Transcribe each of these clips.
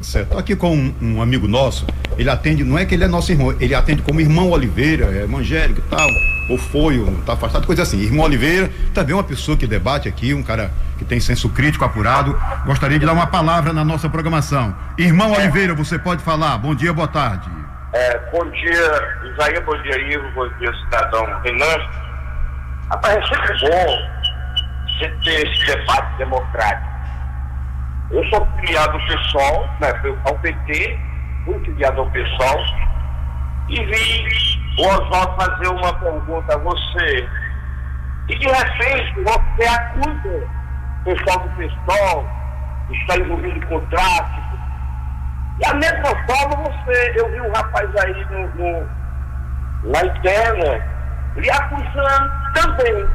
Certo. Tô aqui com um amigo nosso, ele atende, não é que ele é nosso irmão, ele atende como irmão Oliveira, é evangélico e tal, ou foi, ou tá afastado, coisa assim. Irmão Oliveira, também uma pessoa que debate aqui, um cara que tem senso crítico apurado. Gostaria de dar uma palavra na nossa programação. Irmão Oliveira, você pode falar. Bom dia, boa tarde. Bom dia, Isaías, bom dia, Ivo, bom dia, cidadão Renan. Rapaz, é sempre bom você ter esse debate democrático. Eu sou filiado ao PSOL, né, ao PT, fui filiado ao PSOL, e vi o Oswaldo fazer uma pergunta a você, e de repente você acusa o pessoal do PSOL, que está envolvido com tráfico, e a mesma forma eu vi um rapaz aí na interna, lhe acusando também.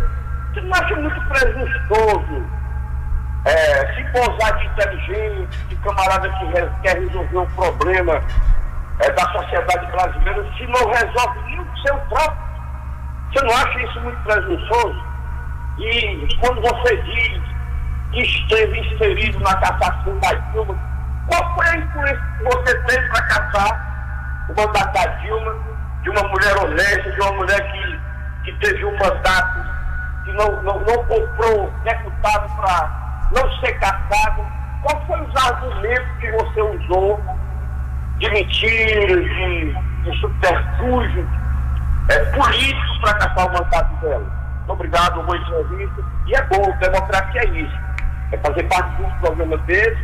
Você não acha muito presunçoso se posar de inteligente, de camarada que quer resolver o problema da sociedade brasileira, se não resolve nem o seu próprio? Você não acha isso muito presunçoso? E quando você diz que esteve inserido na cassação da Dilma, qual foi a influência que você teve para caçar o mandato da Dilma, de uma mulher honesta, de uma mulher que teve um mandato, que não comprou deputado para não ser caçado? Qual foi os argumentos que você usou de mentiras, de subterfúgio político para caçar o mandato dela? Muito obrigado, boa entrevista. E é bom, democracia é isso. É fazer parte de um programa desse,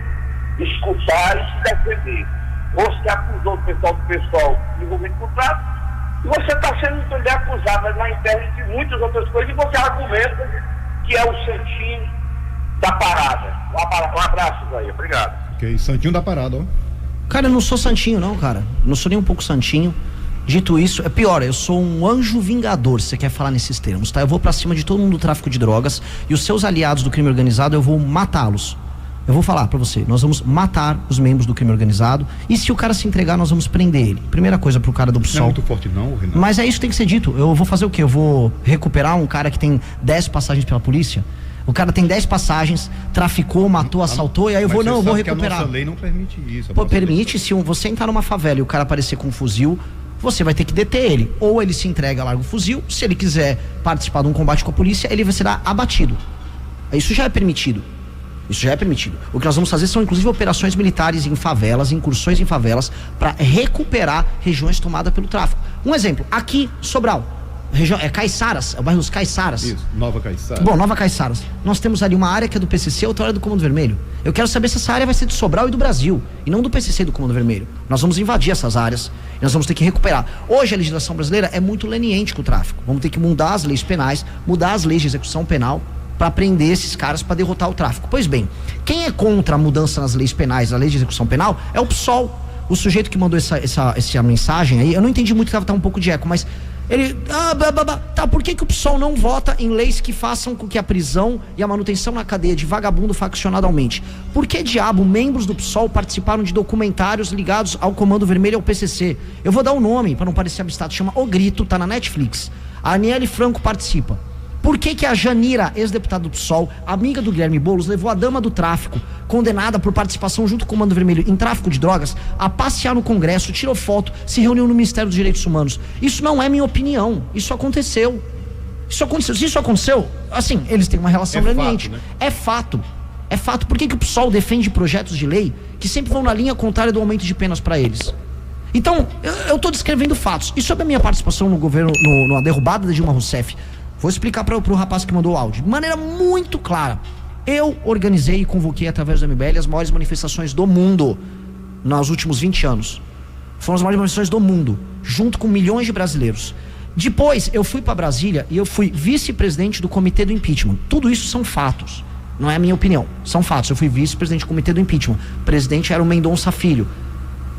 escutar e se defender. Você acusou o pessoal do PSOL de envolvido com tráfico, e você está sendo também acusado na internet de muitas outras coisas, e você argumenta que é o santinho da parada. Um abraço aí, obrigado. Ok, santinho da parada, ó. Cara, eu não sou santinho não, cara. Não sou nem um pouco santinho. Dito isso, é pior, eu sou um anjo vingador, se você quer falar nesses termos, tá? Eu vou pra cima de todo mundo do tráfico de drogas, e os seus aliados do crime organizado, eu vou matá-los. Eu vou falar pra você, nós vamos matar os membros do crime organizado, e se o cara se entregar, nós vamos prender ele. Primeira coisa pro cara do PSOL. Não é muito forte não, Renato. Mas é isso que tem que ser dito. Eu vou fazer o quê? Eu vou recuperar um cara que tem 10 passagens pela polícia? O cara tem 10 passagens, traficou, matou, assaltou, e aí eu vou recuperar. A nossa lei não permite isso. Pô, permite, se você entrar numa favela e o cara aparecer com um fuzil, você vai ter que deter ele. Ou ele se entrega, larga o fuzil. Se ele quiser participar de um combate com a polícia, ele vai ser abatido. Isso já é permitido. Isso já é permitido. O que nós vamos fazer são, inclusive, operações militares em favelas, incursões em favelas, para recuperar regiões tomadas pelo tráfico. Um exemplo, aqui, Sobral. Região, Caiçaras, é o bairro dos Caiçaras. Isso, Nova Caiçaras. Bom, Nova Caiçaras. Nós temos ali uma área que é do PCC, outra área do Comando Vermelho. Eu quero saber se essa área vai ser de Sobral e do Brasil, e não do PCC e do Comando Vermelho. Nós vamos invadir essas áreas e nós vamos ter que recuperar. Hoje a legislação brasileira é muito leniente com o tráfico. Vamos ter que mudar as leis penais, mudar as leis de execução penal para prender esses caras, para derrotar o tráfico. Pois bem, quem é contra a mudança nas leis penais, na lei de execução penal, é o PSOL. O sujeito que mandou essa mensagem aí, eu não entendi muito, tá um pouco de eco, mas ele, tá, por que o PSOL não vota em leis que façam com que a prisão e a manutenção na cadeia de vagabundo faccionado aumente? Por que diabo membros do PSOL participaram de documentários ligados ao Comando Vermelho e ao PCC? Eu vou dar um nome, para não parecer abstrato, chama O Grito, tá na Netflix. A Aniele Franco participa. Por que a Janira, ex-deputada do PSOL, amiga do Guilherme Boulos, levou a dama do tráfico, condenada por participação junto com o Comando Vermelho em tráfico de drogas, a passear no Congresso, tirou foto, se reuniu no Ministério dos Direitos Humanos? Isso não é minha opinião, isso aconteceu. Se isso aconteceu, assim, eles têm uma relação leniente. Né? É fato. É fato. Por que o PSOL defende projetos de lei que sempre vão na linha contrária do aumento de penas para eles? Então, eu estou descrevendo fatos. E sobre a minha participação no governo, na derrubada da Dilma Rousseff, vou explicar para o rapaz que mandou o áudio, de maneira muito clara. Eu organizei e convoquei através do MBL as maiores manifestações do mundo nos últimos 20 anos. Foram as maiores manifestações do mundo, junto com milhões de brasileiros. Depois eu fui para Brasília e eu fui vice-presidente do Comitê do Impeachment. Tudo isso são fatos, não é a minha opinião, são fatos. Eu fui vice-presidente do Comitê do Impeachment. O presidente era o Mendonça Filho.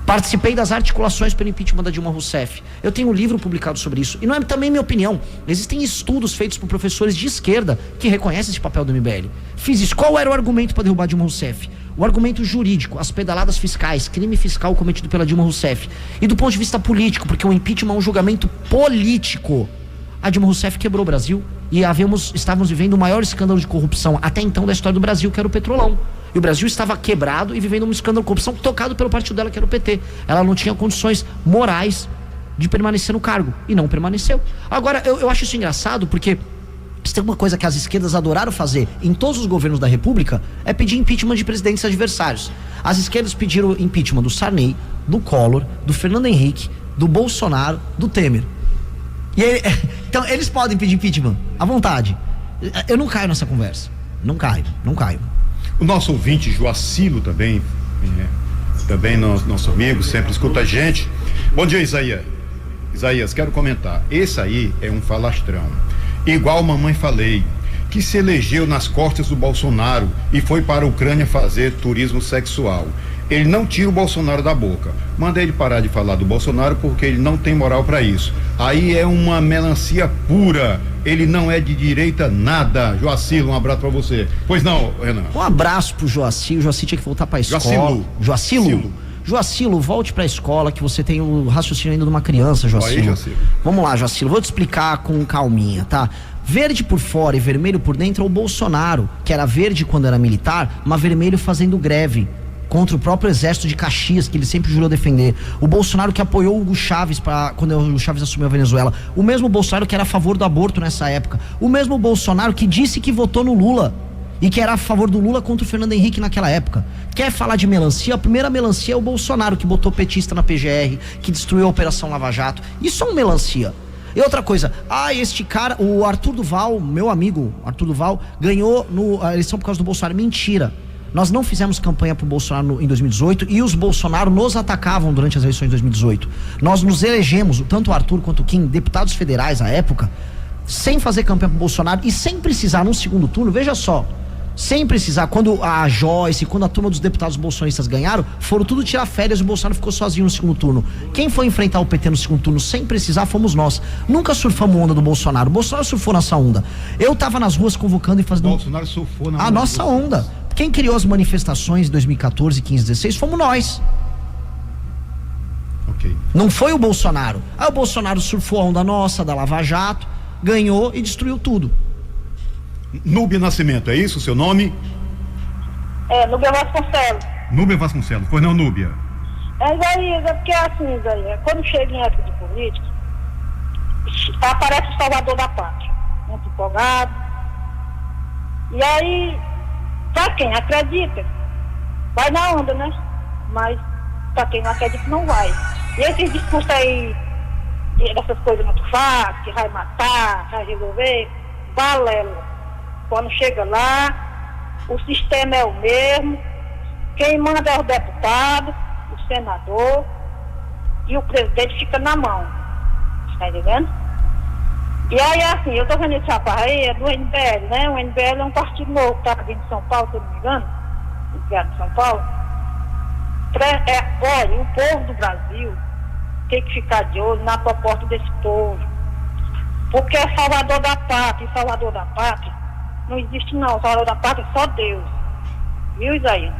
Participei das articulações pelo impeachment da Dilma Rousseff. Eu tenho um livro publicado sobre isso. E não é também minha opinião. Existem estudos feitos por professores de esquerda que reconhecem esse papel do MBL. Fiz isso. Qual era o argumento para derrubar a Dilma Rousseff? O argumento jurídico, as pedaladas fiscais, crime fiscal cometido pela Dilma Rousseff. E do ponto de vista político, porque o impeachment é um julgamento político. A Dilma Rousseff quebrou o Brasil e estávamos vivendo o maior escândalo de corrupção até então da história do Brasil, que era o Petrolão. E o Brasil estava quebrado e vivendo um escândalo de corrupção tocado pelo partido dela, que era o PT. Ela não tinha condições morais de permanecer no cargo. E não permaneceu. Agora, eu acho isso engraçado porque se tem uma coisa que as esquerdas adoraram fazer em todos os governos da República, é pedir impeachment de presidentes adversários. As esquerdas pediram impeachment do Sarney, do Collor, do Fernando Henrique, do Bolsonaro, do Temer. Então, eles podem pedir impeachment à vontade. Eu não caio nessa conversa. Não caio. O nosso ouvinte, Joacilo, também nosso amigo, sempre escuta a gente. Bom dia, Isaías. Isaías, quero comentar. Esse aí é um falastrão. Igual mamãe falei, que se elegeu nas costas do Bolsonaro e foi para a Ucrânia fazer turismo sexual. Ele não tira o Bolsonaro da boca. Manda ele parar de falar do Bolsonaro porque ele não tem moral para isso. Aí é uma melancia pura. Ele não é de direita nada. Joacilo, um abraço para você. Pois não, Renan? Um abraço pro Joacilo. O Joacilo tinha que voltar pra escola. Joacilo, volte pra escola, que você tem o raciocínio ainda de uma criança, Joacilo. Aí, Joacilo. Vamos lá, Joacilo. Vou te explicar com calminha, tá? Verde por fora e vermelho por dentro é o Bolsonaro, que era verde quando era militar, mas vermelho fazendo greve contra o próprio exército de Caxias, que ele sempre jurou defender. O Bolsonaro que apoiou o Hugo Chávez quando o Hugo Chávez assumiu a Venezuela. O mesmo Bolsonaro que era a favor do aborto nessa época. O mesmo Bolsonaro que disse que votou no Lula e que era a favor do Lula contra o Fernando Henrique naquela época. Quer falar de melancia? A primeira melancia é o Bolsonaro, que botou petista na PGR, que destruiu a Operação Lava Jato. Isso é um melancia. E outra coisa, este cara, o Arthur Duval, meu amigo Arthur Duval, ganhou a eleição por causa do Bolsonaro. Mentira. Nós não fizemos campanha pro Bolsonaro em 2018 e os Bolsonaro nos atacavam durante as eleições de 2018. Nós nos elegemos, tanto o Arthur quanto o Kim, deputados federais à época, sem fazer campanha pro Bolsonaro e sem precisar num segundo turno, veja só, sem precisar, quando a Joyce, quando a turma dos deputados bolsonaristas ganharam, foram tudo tirar férias e o Bolsonaro ficou sozinho no segundo turno. Quem foi enfrentar o PT no segundo turno sem precisar fomos nós. Nunca surfamos onda do Bolsonaro. O Bolsonaro surfou nessa onda. Eu tava nas ruas convocando e fazendo... O Bolsonaro surfou na a nossa onda. Quem criou as manifestações em 2014, 15, 16 fomos nós. Ok. Não foi o Bolsonaro. Aí o Bolsonaro surfou a onda nossa, da Lava Jato, ganhou e destruiu tudo. Núbia Nascimento, é isso o seu nome? Núbia Vasconcelos. Núbia Vasconcelos, pois não, Núbia? Isaías, é porque assim, Isaías, quando chega em época de política, aparece o salvador da pátria, muito empolgado. E aí, pra quem acredita, vai na onda, né? Mas pra quem não acredita, não vai. E esses discursos aí, dessas coisas muito fáceis, que vai matar, vai resolver, balela. Quando chega lá, o sistema é o mesmo, quem manda é o deputado, o senador, e o presidente fica na mão. Tá entendendo? E aí, assim, eu tô vendo esse rapaz aí, é do NBL, né? O NBL é um partido novo, tá aqui em São Paulo, se eu não me engano, em São Paulo. Olha, o povo do Brasil tem que ficar de olho na proposta desse povo. Porque é salvador da pátria, e salvador da pátria não existe não, salvador da pátria é só Deus. Viu, Isaías?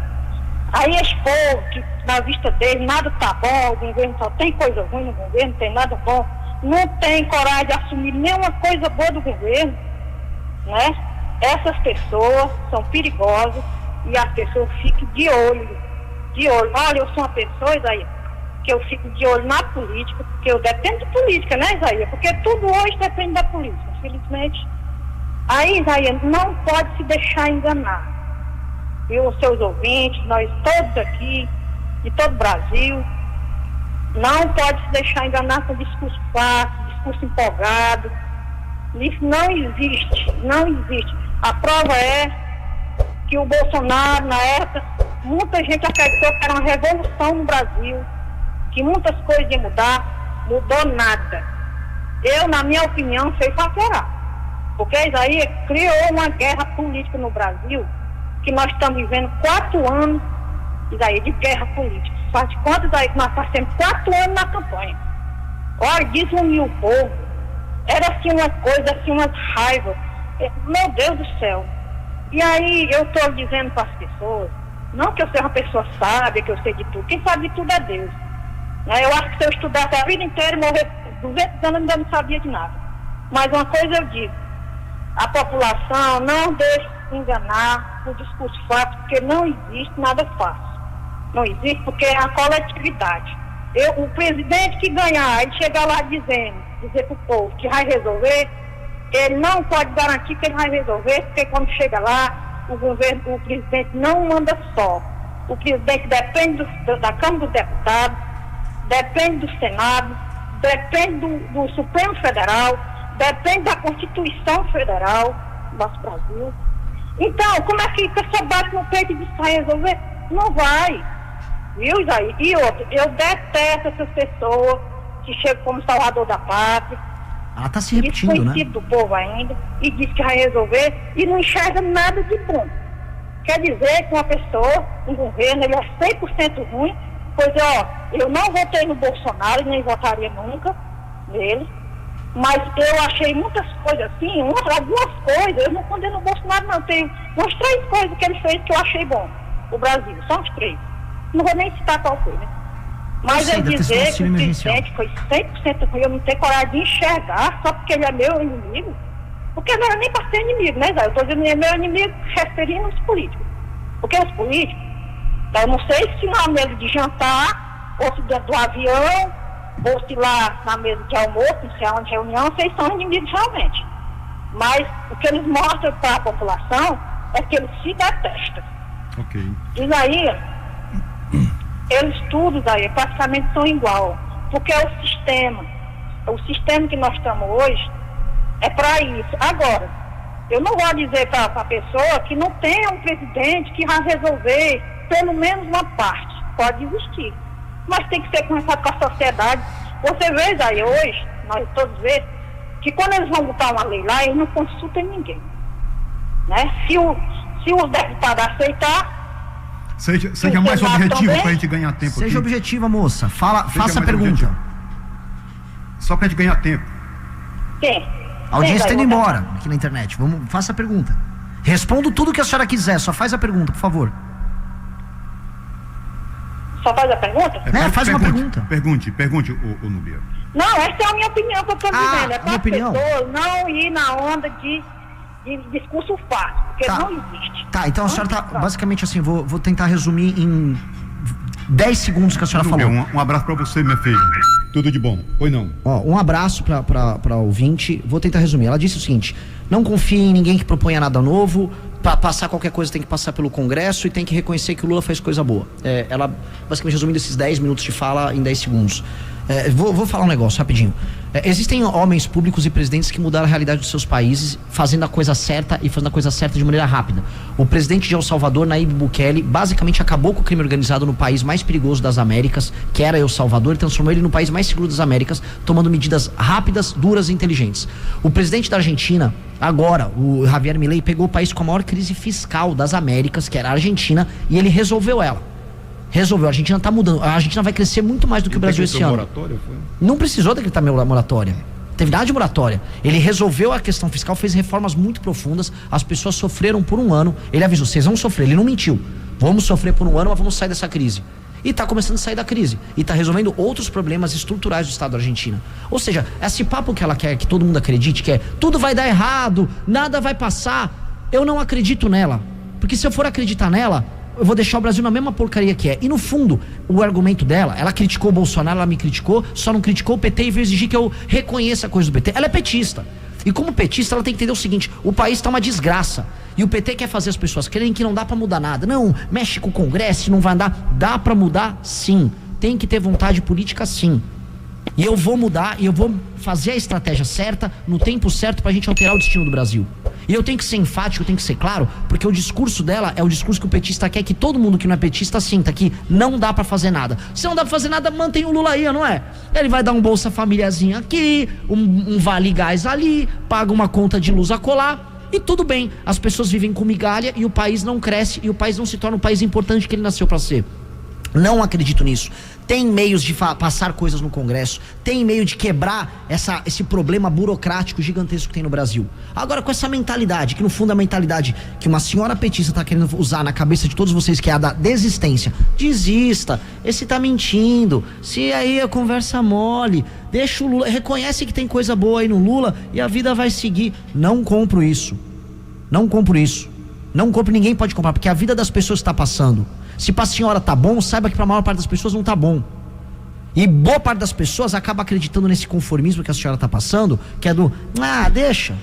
Aí esse povo, que na vista dele nada tá bom, o governo só tem coisa ruim no governo, não tem nada bom, não tem coragem de assumir nenhuma coisa boa do governo, né? Essas pessoas são perigosas e as pessoas ficam de olho. Olha, eu sou uma pessoa, Isaías, que eu fico de olho na política, porque eu dependo de política, né, Isaías? Porque tudo hoje depende da política, infelizmente. Aí, Isaías, não pode se deixar enganar. E os seus ouvintes, nós todos aqui, de todo o Brasil, não pode se deixar enganar com discurso fácil, discurso empolgado. Isso não existe. A prova é que o Bolsonaro, na época, muita gente acreditou que era uma revolução no Brasil, que muitas coisas iam mudar, mudou nada. Eu, na minha opinião, fez favorar. Porque Isaías criou uma guerra política no Brasil, que nós estamos vivendo 4 anos, Isaías, de guerra política. Faz de conta, Isaías, que nós passamos 4 anos na campanha. Olha, desuniu o povo. Era assim uma coisa, assim uma raiva. Meu Deus do céu. E aí eu estou dizendo para as pessoas, não que eu seja uma pessoa sábia, que eu sei de tudo. Quem sabe de tudo é Deus. Eu acho que se eu estudasse a vida inteira e morrer 200 anos, eu ainda não sabia de nada. Mas uma coisa eu digo, a população não deixe se enganar o discurso fácil, porque não existe nada fácil. Não existe porque é a coletividade. O presidente que ganhar, ele chegar lá dizer para o povo que vai resolver, ele não pode garantir que ele vai resolver, porque quando chega lá, o presidente não manda só. O presidente depende da Câmara dos Deputados, depende do Senado, depende do Supremo Federal, depende da Constituição Federal do nosso Brasil. Então, como é que a pessoa bate no peito e diz que vai resolver? Não vai. Viu, Isaí? E outro, eu detesto essas pessoas que chegam como salvador da pátria. Ela está se repetindo, né? Desconhecido do povo ainda, e diz que vai resolver e não enxerga nada de bom. Quer dizer que uma pessoa, um governo, ele é 100% ruim, pois, eu não votei no Bolsonaro, nem votaria nunca nele, mas eu achei muitas coisas assim, algumas coisas, eu não condeno o Bolsonaro, não, tem umas 3 coisas que ele fez que eu achei bom, o Brasil, são os 3. Não vou nem citar qual foi, né? Mas eu dizer que o presidente foi 100% ruim, eu não tenho coragem de enxergar só porque ele é meu inimigo, porque não era nem para ser inimigo, né, Zé? Eu estou dizendo que é meu inimigo referindo aos políticos. Porque os políticos, eu não sei se na mesa de jantar, ou se dentro do avião, ou se lá na mesa de almoço, não sei onde reunião, vocês são inimigos realmente. Mas o que eles mostram para a população é que eles se detestam. Ok. E aí, eles todos aí praticamente são igual, porque é o sistema que nós estamos hoje é para isso. Agora, eu não vou dizer para a pessoa que não tem um presidente que vai resolver pelo menos uma parte, pode existir, mas tem que ser conversado com a sociedade. Você vê aí hoje, nós todos vemos, que quando eles vão botar uma lei lá, eles não consultam ninguém, né? Se os deputados aceitar, seja mais objetivo para a gente ganhar tempo. Seja aqui. objetiva, moça. Faça a pergunta. Objetivo. Só para a gente ganhar tempo. Sim. A audiência está indo embora aqui na internet. Faça a pergunta. Respondo tudo que a senhora quiser, só faz a pergunta, por favor. Só faz a pergunta? Faz uma pergunta. Pergunte, o Núbia. Não, essa é a minha opinião que eu estou dizendo. É para as pessoas não ir na onda de discurso fácil, porque não existe. Tá, então a senhora tá basicamente assim, vou tentar resumir em 10 segundos que a senhora falou. Um abraço pra você, minha filha. Tudo de bom. Oi, não. Um abraço pra ouvinte. Vou tentar resumir. Ela disse o seguinte: não confie em ninguém que proponha nada novo. Pra passar qualquer coisa tem que passar pelo Congresso e tem que reconhecer que o Lula fez coisa boa. Ela basicamente resumindo esses 10 minutos de fala em 10 segundos. Vou falar um negócio rapidinho. Existem homens públicos e presidentes que mudaram a realidade dos seus países fazendo a coisa certa e fazendo a coisa certa de maneira rápida. O presidente de El Salvador, Nayib Bukele, basicamente acabou com o crime organizado no país mais perigoso das Américas, que era El Salvador, e transformou ele no país mais seguro das Américas, tomando medidas rápidas, duras e inteligentes. O presidente da Argentina, agora, o Javier Milei, pegou o país com a maior crise fiscal das Américas, que era a Argentina, e ele resolveu ela. A Argentina tá mudando. A Argentina vai crescer muito mais do que o Brasil esse ano. Moratória, foi? Não precisou decretar moratória. Teve nada de moratória. Ele resolveu a questão fiscal, fez reformas muito profundas. As pessoas sofreram por um ano. Ele avisou: vocês vão sofrer. Ele não mentiu. Vamos sofrer por um ano, mas vamos sair dessa crise. E tá começando a sair da crise. E tá resolvendo outros problemas estruturais do Estado da Argentina. Ou seja, esse papo que ela quer que todo mundo acredite, que é tudo vai dar errado, nada vai passar. Eu não acredito nela. Porque se eu for acreditar nela, eu vou deixar o Brasil na mesma porcaria que é. E no fundo, o argumento dela, ela criticou o Bolsonaro, ela me criticou, só não criticou o PT e veio exigir que eu reconheça a coisa do PT. Ela é petista. E como petista, ela tem que entender o seguinte: o país tá uma desgraça. E o PT quer fazer as pessoas crerem que não dá pra mudar nada. Não, mexe com o Congresso, não vai andar. Dá pra mudar, sim. Tem que ter vontade política, sim. E eu vou mudar, e eu vou fazer a estratégia certa, no tempo certo, pra gente alterar o destino do Brasil. E eu tenho que ser enfático, eu tenho que ser claro, porque o discurso dela é o discurso que o petista quer que todo mundo que não é petista sinta, que não dá pra fazer nada. Se não dá pra fazer nada, mantém o Lula aí, não é? Ele vai dar um Bolsa Famíliazinho aqui, um Vale Gás ali, paga uma conta de luz a colar, e tudo bem. As pessoas vivem com migalha e o país não cresce, e o país não se torna o país importante que ele nasceu pra ser. Não acredito nisso. Tem meios de passar coisas no Congresso, tem meio de quebrar esse problema burocrático gigantesco que tem no Brasil. Agora, com essa mentalidade, que no fundo é a mentalidade que uma senhora petista tá querendo usar na cabeça de todos vocês, que é a da desistência. Desista, esse tá mentindo, se aí a conversa mole, deixa o Lula, reconhece que tem coisa boa aí no Lula e a vida vai seguir. Não compro isso. Não compro isso. Não compre, ninguém pode comprar, porque a vida das pessoas está passando. Se pra senhora tá bom, saiba que pra maior parte das pessoas não tá bom. E boa parte das pessoas acaba acreditando nesse conformismo que a senhora tá passando, que é do, deixa,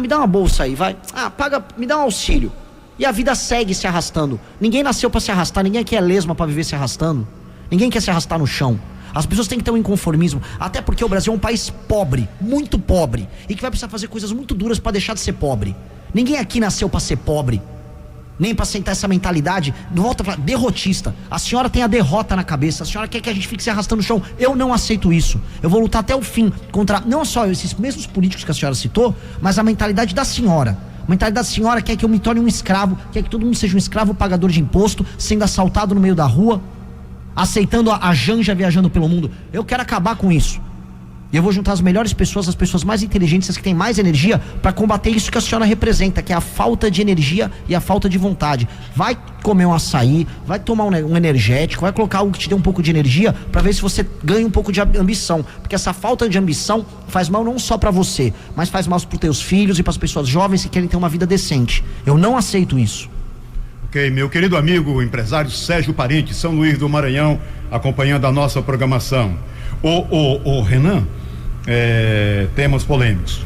me dá uma bolsa aí, vai, paga, me dá um auxílio. E a vida segue se arrastando. Ninguém nasceu pra se arrastar, ninguém quer lesma pra viver se arrastando. Ninguém quer se arrastar no chão. As pessoas têm que ter um inconformismo, até porque o Brasil é um país pobre, muito pobre, e que vai precisar fazer coisas muito duras pra deixar de ser pobre. Ninguém aqui nasceu pra ser pobre, nem pra sentar essa mentalidade, volta a falar, derrotista. A senhora tem a derrota na cabeça, a senhora quer que a gente fique se arrastando no chão. Eu não aceito isso. Eu vou lutar até o fim contra, não só esses mesmos políticos que a senhora citou, mas a mentalidade da senhora. A mentalidade da senhora quer que eu me torne um escravo, quer que todo mundo seja um escravo pagador de imposto, sendo assaltado no meio da rua, aceitando a Janja viajando pelo mundo. Eu quero acabar com isso. E eu vou juntar as melhores pessoas, as pessoas mais inteligentes, as que têm mais energia, para combater isso que a senhora representa, que é a falta de energia e a falta de vontade. Vai comer um açaí, vai tomar um energético, vai colocar algo que te dê um pouco de energia, para ver se você ganha um pouco de ambição. Porque essa falta de ambição faz mal não só para você, mas faz mal para os teus filhos e para as pessoas jovens que querem ter uma vida decente. Eu não aceito isso. Ok, meu querido amigo, empresário Sérgio Parente, São Luís do Maranhão, acompanhando a nossa programação. Renan, temas polêmicos.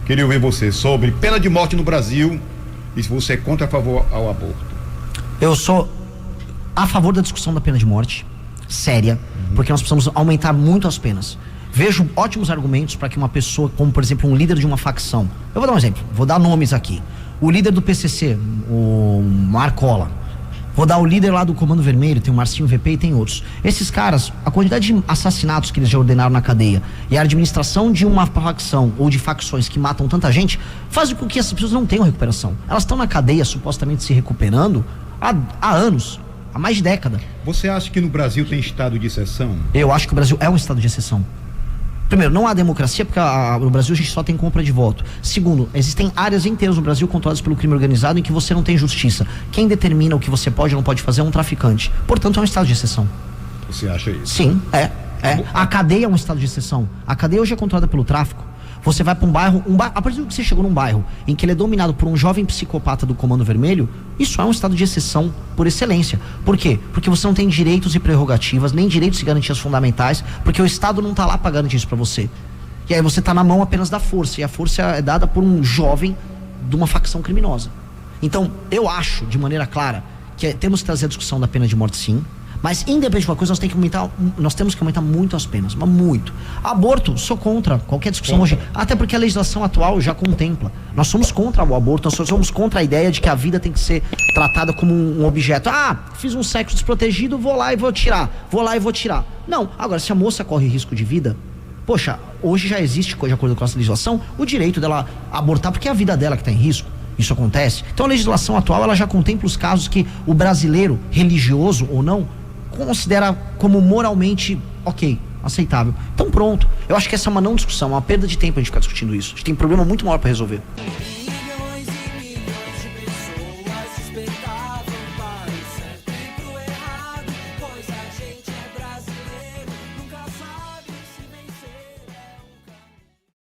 Queria ouvir você sobre pena de morte no Brasil e se você é contra ou a favor ao aborto. Eu sou a favor da discussão da pena de morte, séria, porque nós precisamos aumentar muito as penas. Vejo ótimos argumentos para que uma pessoa, como por exemplo um líder de uma facção, eu vou dar um exemplo, vou dar nomes aqui. O líder do PCC, o Marcola. Vou dar o líder lá do Comando Vermelho, tem o Marcinho VP e tem outros. Esses caras, a quantidade de assassinatos que eles já ordenaram na cadeia e a administração de uma facção ou de facções que matam tanta gente, faz com que essas pessoas não tenham recuperação. Elas estão na cadeia supostamente se recuperando há anos, há mais de década. Você acha que no Brasil tem estado de exceção? Eu acho que o Brasil é um estado de exceção. Primeiro, não há democracia porque no Brasil a gente só tem compra de voto. Segundo, existem áreas inteiras no Brasil controladas pelo crime organizado em que você não tem justiça. Quem determina o que você pode ou não pode fazer é um traficante. Portanto, é um estado de exceção. Você acha isso? Sim, é. A cadeia é um estado de exceção. A cadeia hoje é controlada pelo tráfico. Você vai para um bairro, a partir do que você chegou num bairro em que ele é dominado por um jovem psicopata do Comando Vermelho, isso é um estado de exceção por excelência. Por quê? Porque você não tem direitos e prerrogativas, nem direitos e garantias fundamentais, porque o Estado não está lá para garantir isso para você. E aí você está na mão apenas da força, e a força é dada por um jovem de uma facção criminosa. Então, eu acho, de maneira clara, que temos que trazer a discussão da pena de morte, sim. Mas, independente de uma coisa, nós temos que aumentar muito as penas, mas muito. Aborto, sou contra qualquer discussão hoje, até porque a legislação atual já contempla. Nós somos contra o aborto, nós somos contra a ideia de que a vida tem que ser tratada como um objeto. Fiz um sexo desprotegido, vou lá e vou tirar. Não, agora, se a moça corre risco de vida, poxa, hoje já existe, de acordo com a nossa legislação, o direito dela abortar, porque é a vida dela que está em risco. Isso acontece. Então a legislação atual, ela já contempla os casos que o brasileiro, religioso ou não, considera como moralmente ok, aceitável. Então pronto. Eu acho que essa é uma não discussão, uma perda de tempo a gente ficar discutindo isso. A gente tem um problema muito maior para resolver.